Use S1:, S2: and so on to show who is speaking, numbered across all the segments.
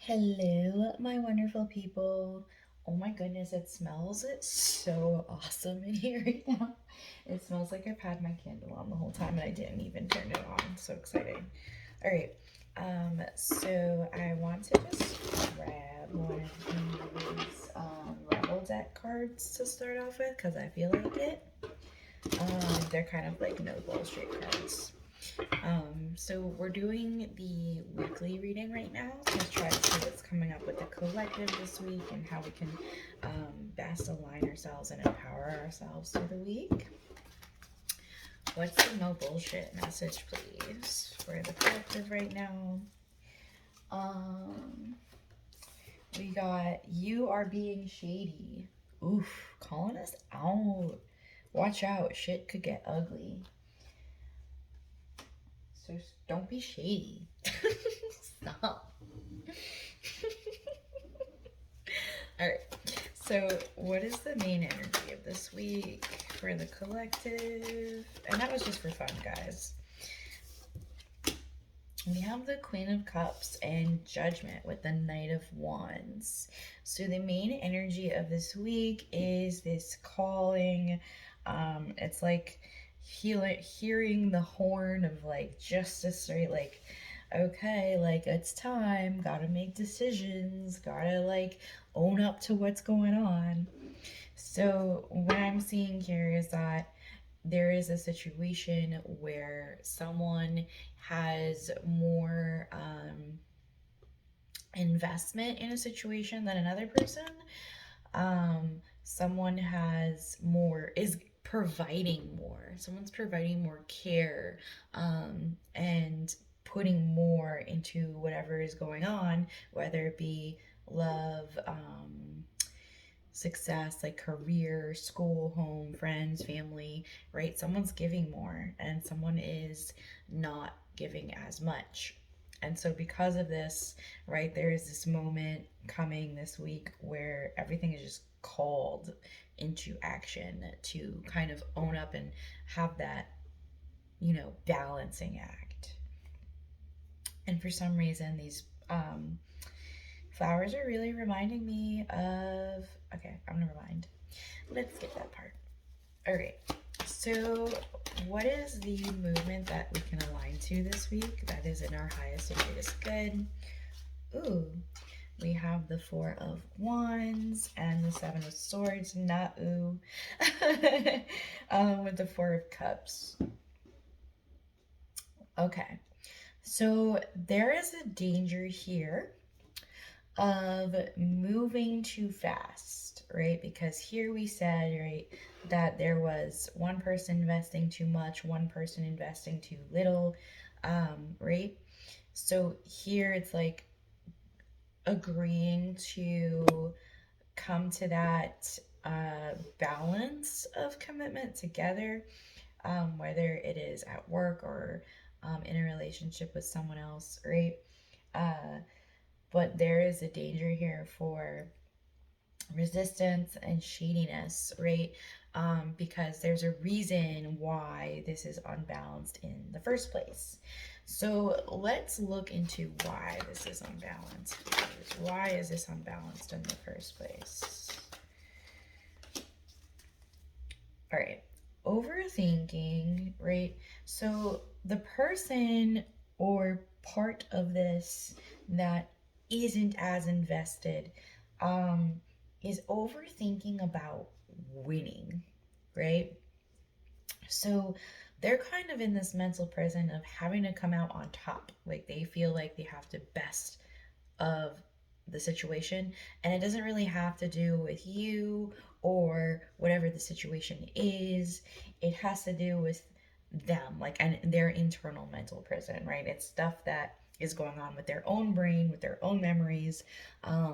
S1: Hello, my wonderful people. Oh my goodness, it smells so awesome in here right now. It smells like I've had my candle on the whole time and I didn't even turn it on. So exciting. All right. So I want to just grab one of these Rebel deck cards to start off with because I feel like it. They're kind of like no bullshit cards. So we're doing the weekly reading right now to try to see what's coming up with the collective this week and how we can best align ourselves and empower ourselves through the week. What's the no bullshit message, please, for the collective right now? Um, we got you are being shady. Oof, calling us out. Watch out, shit could get ugly. So don't be shady. Stop. All right. So, what is the main energy of this week for the collective? And that was just for fun, guys. We have the Queen of Cups and Judgment with the Knight of Wands. So, the main energy of this week is this calling. It's like hearing the horn of like justice, right? Like, okay, like it's time, gotta make decisions, gotta like own up to what's going on. So, what I'm seeing here is that there is a situation where someone has more investment in a situation than another person. Someone has more, is providing more. Someone's providing more care and putting more into whatever is going on, whether it be love, success, like career, school, home, friends, family, right? Someone's giving more and someone is not giving as much. And so, because of this, right, there is this moment coming this week where everything is just called into action to kind of own up and have that, balancing act. And for some reason, these flowers are really reminding me of. Okay, I'm gonna remind. Let's skip that part. All right. So, what is the movement that we can align to this week that is in our highest and greatest good? Ooh, we have the Four of Wands and the Seven of Swords. Not ooh. With the Four of Cups. Okay. So, there is a danger here of moving too fast, right? Because here we said, right, that there was one person investing too much, one person investing too little, right? So here it's like agreeing to come to that balance of commitment together, whether it is at work or in a relationship with someone else, right? Uh, but there is a danger here for resistance and shadiness, right? Because there's a reason why this is unbalanced in the first place. So let's look into why this is unbalanced. Why is this unbalanced in the first place? All right, overthinking, right? So the person or part of this that isn't as invested um, is overthinking about winning, right? So they're kind of in this mental prison of having to come out on top. Like they feel like they have to best of the situation, and it doesn't really have to do with you or whatever the situation is. It has to do with them, like, and their internal mental prison, right? It's stuff that is going on with their own brain, with their own memories,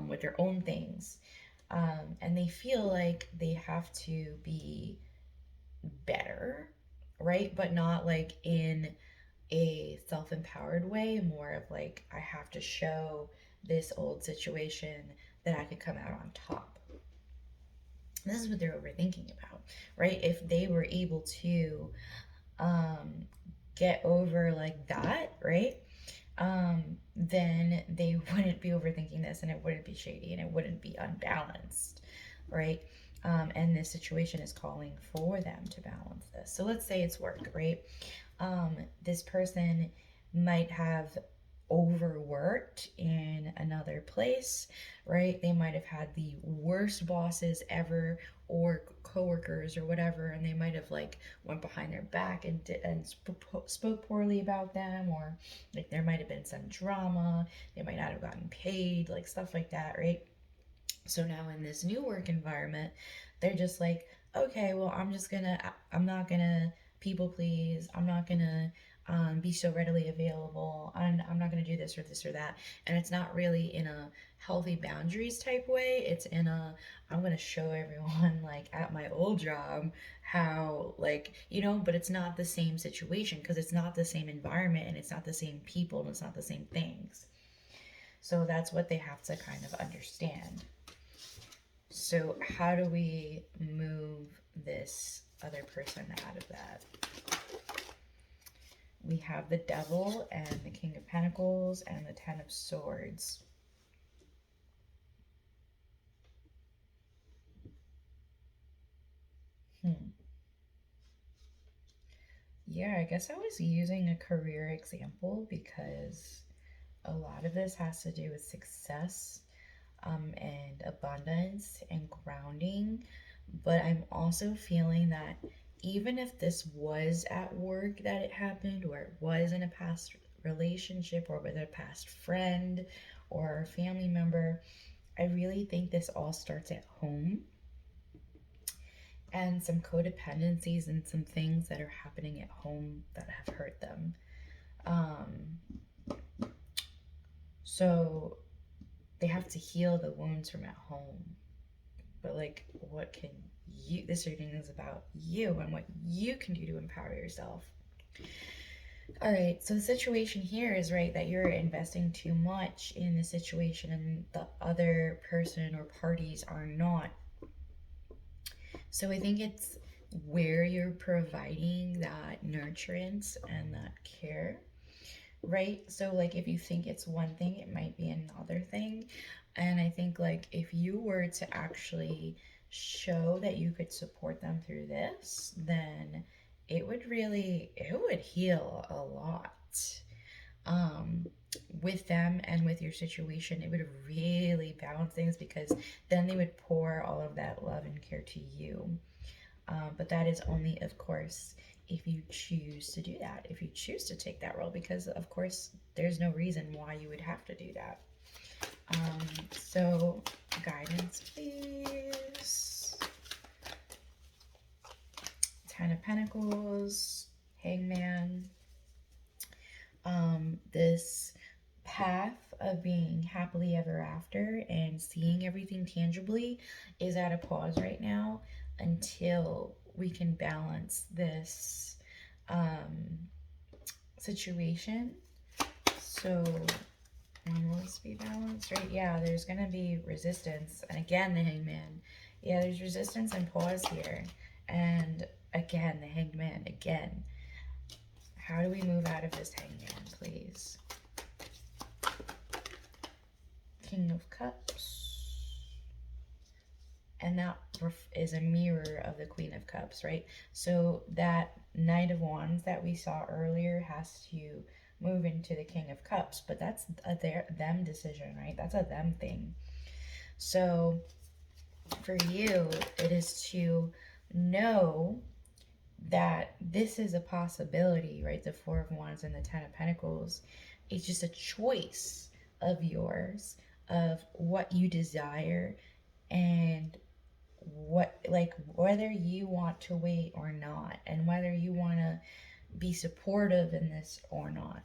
S1: with their own things, and they feel like they have to be better, right? But not like in a self empowered way, more of like, I have to show this old situation that I could come out on top. This is what they're overthinking about, right? If they were able to um, get over like that, right? then they wouldn't be overthinking this, and it wouldn't be shady, and it wouldn't be unbalanced, right? And this situation is calling for them to balance this. So let's say it's work, right? This person might have overworked in another place, right? They might have had the worst bosses ever, or coworkers or whatever, and they might have like went behind their back and spoke poorly about them, or like there might have been some drama. They might not have gotten paid, like stuff like that, right? So now in this new work environment, they're just like, okay, well, I'm not gonna people please. I'm not gonna be so readily available. I'm not gonna do this or this or that. And it's not really in a healthy boundaries type way. It's in a, I'm gonna show everyone, like at my old job, how, like, but it's not the same situation because it's not the same environment, and it's not the same people, and it's not the same things. So that's what they have to kind of understand. So, how do we move this other person out of that? We have the Devil and the King of Pentacles and the Ten of Swords. Yeah, I guess I was using a career example because a lot of this has to do with success, and abundance and grounding. But I'm also feeling that even if this was at work that it happened, or it was in a past relationship, or with a past friend or family member, I really think this all starts at home, and some codependencies and some things that are happening at home that have hurt them. So they have to heal the wounds from at home. But like, what can you, this reading is about you and what you can do to empower yourself. All right, so the situation here is, right, that you're investing too much in the situation and the other person or parties are not. So I think it's where you're providing that nurturance and that care, right? So like, if you think it's one thing, it might be another thing. And I think, like, if you were to actually show that you could support them through this, then it would heal a lot, um, with them and with your situation. It would really balance things, because then they would pour all of that love and care to you. But that is only, of course, if you choose to do that, if you choose to take that role, because, of course, there's no reason why you would have to do that. So, guidance, please. Ten of Pentacles, Hangman. This path of being happily ever after and seeing everything tangibly is at a pause right now until we can balance this situation. So, when will this be balanced? Right? Yeah, there's going to be resistance. And again, the Hangman. Yeah, there's resistance and pause here. And again, the Hangman. Again. How do we move out of this Hangman, please? King of Cups. And that is a mirror of the Queen of Cups, right? So that Knight of Wands that we saw earlier has to move into the King of Cups, but that's a them decision, right? That's a them thing. So for you, it is to know that this is a possibility, right? The Four of Wands and the Ten of Pentacles. It's just a choice of yours of what you desire, and what, like, whether you want to wait or not, and whether you want to be supportive in this or not.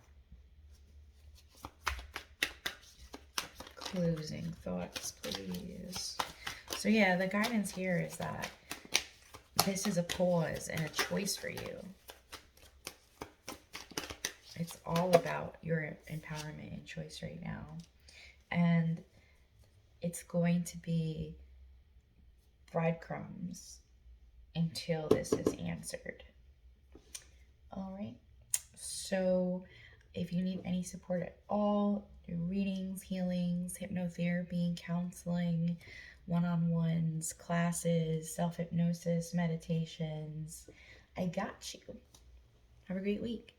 S1: Closing thoughts, please. So yeah, the guidance here is that this is a pause and a choice for you. It's all about your empowerment and choice right now. And it's going to be breadcrumbs until this is answered. All right. So If you need any support at all, readings, healings, hypnotherapy, counseling, one on ones, classes, self hypnosis, meditations, I got you. Have a great week.